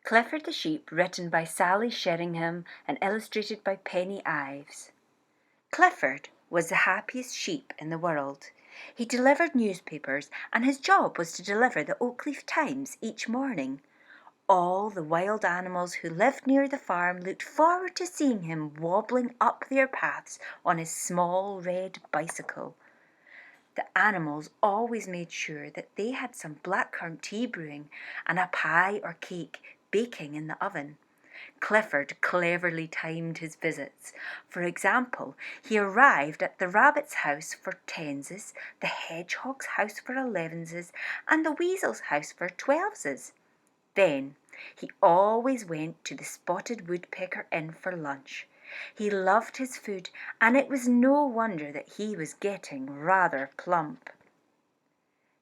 Clifford the Sheep, written by Sally Sheringham and illustrated by Penny Ives. Clifford was the happiest sheep in the world. He delivered newspapers, and his job was to deliver the Oakleaf Times each morning. All the wild animals who lived near the farm looked forward to seeing him wobbling up their paths on his small red bicycle. The animals always made sure that they had some blackcurrant tea brewing and a pie or cake baking in the oven. Clifford cleverly timed his visits. For example, he arrived at the rabbit's house for tenses, the hedgehog's house for elevenses, and the weasel's house for twelveses. Then he always went to the spotted woodpecker inn for lunch. He loved his food, and it was no wonder that he was getting rather plump.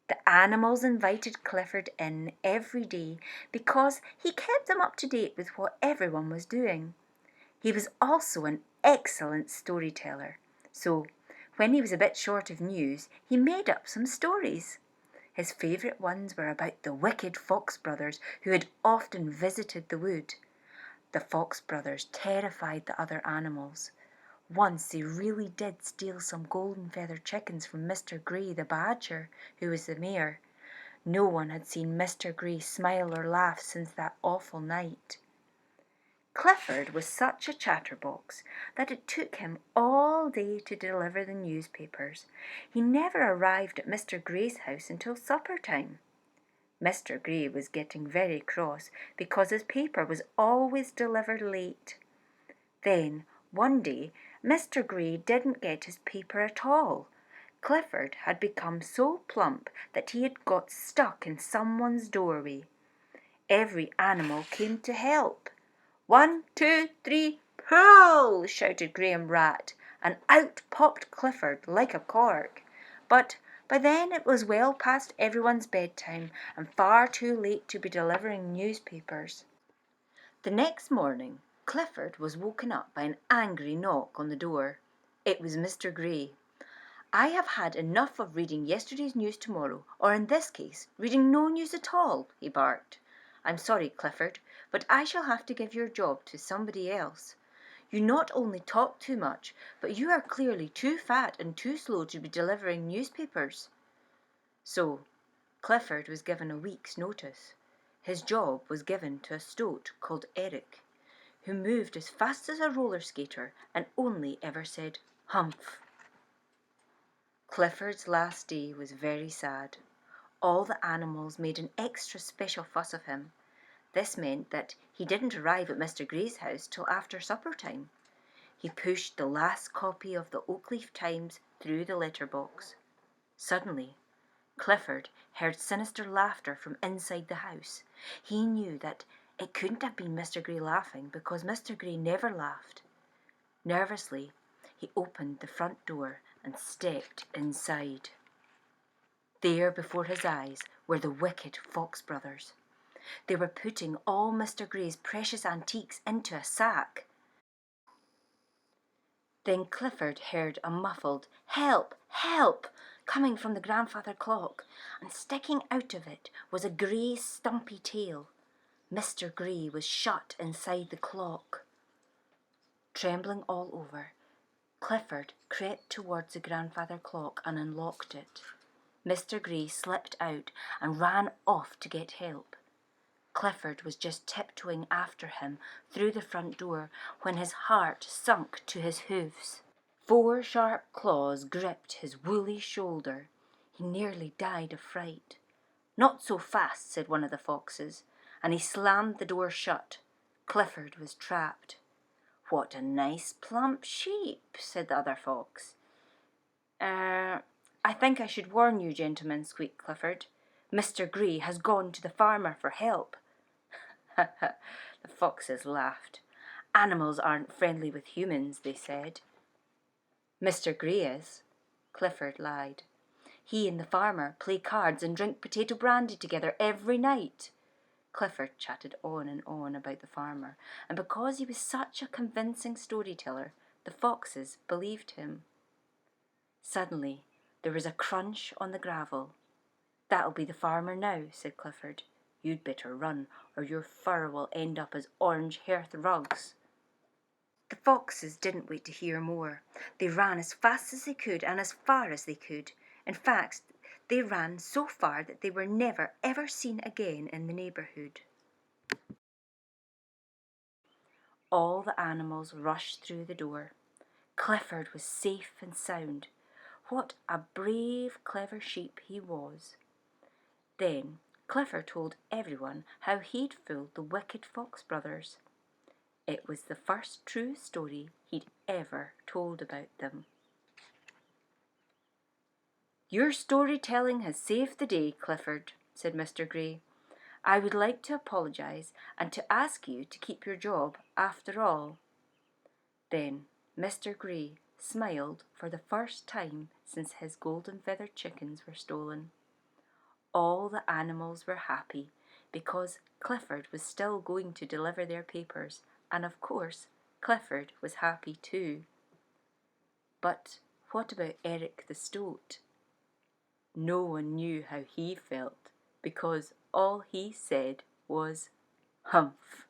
The animals invited Clifford in every day because he kept them up to date with what everyone was doing. He was also an excellent storyteller, so when he was a bit short of news, he made up some stories. His favourite ones were about the wicked Fox brothers who had often visited the wood. The Fox brothers terrified the other animals. Once they really did steal some golden feathered chickens from Mr. Grey the badger, who was the mayor. No one had seen Mr. Grey smile or laugh since that awful night. Clifford was such a chatterbox that it took him all day to deliver the newspapers. He never arrived at Mr. Grey's house until supper time. Mr. Grey was getting very cross because his paper was always delivered late. Then, one day, Mr. Grey didn't get his paper at all. Clifford had become so plump that he had got stuck in someone's doorway. Every animal came to help. 1, 2, 3, pull! Shouted Graham Rat, and out popped Clifford like a cork. But by then it was well past everyone's bedtime and far too late to be delivering newspapers. The next morning, Clifford was woken up by an angry knock on the door. It was Mr. Grey. "I have had enough of reading yesterday's news tomorrow, or in this case, reading no news at all," he barked. "I'm sorry, Clifford, but I shall have to give your job to somebody else. You not only talk too much, but you are clearly too fat and too slow to be delivering newspapers." So, Clifford was given a week's notice. His job was given to a stoat called Eric, who moved as fast as a roller skater and only ever said "humph." Clifford's last day was very sad. All the animals made an extra special fuss of him. This meant that he didn't arrive at Mr. Grey's house till after supper time. He pushed the last copy of the Oakleaf Times through the letterbox. Suddenly, Clifford heard sinister laughter from inside the house. He knew that it couldn't have been Mr. Grey laughing because Mr. Grey never laughed. Nervously, he opened the front door and stepped inside. There before his eyes were the wicked Fox brothers. They were putting all Mr. Grey's precious antiques into a sack. Then Clifford heard a muffled "Help! Help!" coming from the grandfather clock, and sticking out of it was a grey stumpy tail. Mr. Grey was shut inside the clock. Trembling all over, Clifford crept towards the grandfather clock and unlocked it. Mr. Grey slipped out and ran off to get help. Clifford was just tiptoeing after him through the front door when his heart sunk to his hoofs. 4 sharp claws gripped his woolly shoulder. He nearly died of fright. "Not so fast," said one of the foxes, and he slammed the door shut. Clifford was trapped. "What a nice plump sheep," said the other fox. I think I should warn you, gentlemen," squeaked Clifford. "Mr. Grey has gone to the farmer for help." The foxes laughed. "Animals aren't friendly with humans," they said. "Mr. Grey is," Clifford lied. "He and the farmer play cards and drink potato brandy together every night." Clifford chatted on and on about the farmer, and because he was such a convincing storyteller, the foxes believed him. Suddenly, there was a crunch on the gravel. "That'll be the farmer now," said Clifford. You'd better run, or your fur will end up as orange hearth rugs." The foxes didn't wait to hear more. They ran as fast as they could and as far as they could. In fact, they ran so far that they were never ever seen again in the neighbourhood. All the animals rushed through the door. Clifford was safe and sound. What a brave, clever sheep he was. Then Clifford told everyone how he'd fooled the wicked fox brothers. It was the first true story he'd ever told about them. "Your storytelling has saved the day, Clifford," said Mr. Grey. "I would like to apologise and to ask you to keep your job after all." Then Mr. Grey smiled for the first time since his golden feathered chickens were stolen. All the animals were happy because Clifford was still going to deliver their papers, and of course Clifford was happy too. But what about Eric the Stoat? No one knew how he felt because all he said was "Humph."